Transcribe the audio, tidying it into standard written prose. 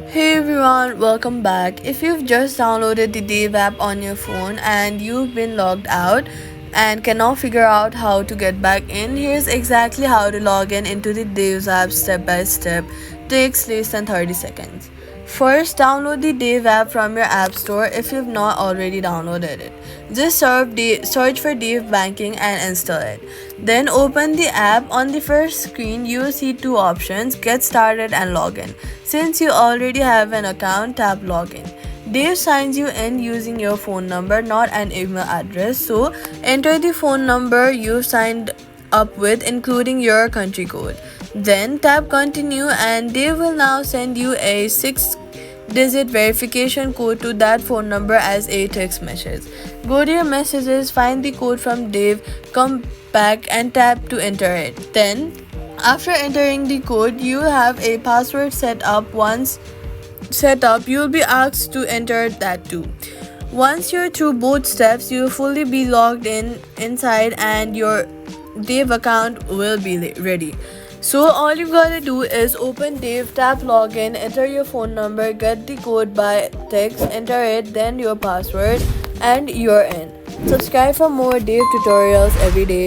Hey everyone, welcome back. If you've just downloaded the Dave app on your phone and you've been logged out and cannot figure out how to get back in, here's exactly how to log in into the Dave's app step by step. Takes less than 30 seconds. First, download the Dave app from your app store if you've not already downloaded it. Just search for Dave Banking and install it. Then open the app. On the first screen, you will see two options: Get Started and Login. Since you already have an account, tap Login. Dave signs you in using your phone number, not an email address. So enter the phone number you signed up with, including your country code. Then tap Continue, and Dave will now send you a 6-digit verification code to that phone number as a text message. Go to your messages, find the code from Dave, come back and tap to enter it. Then, after entering the code, you will have a password set up. Once set up, you will be asked to enter that too. Once you're through both steps, you will fully be logged inside and your Dave account will be ready. So all you gotta do is open Dave, tap login, enter your phone number, get the code by text, enter it, then your password, and you're in. Subscribe for more Dave tutorials every day.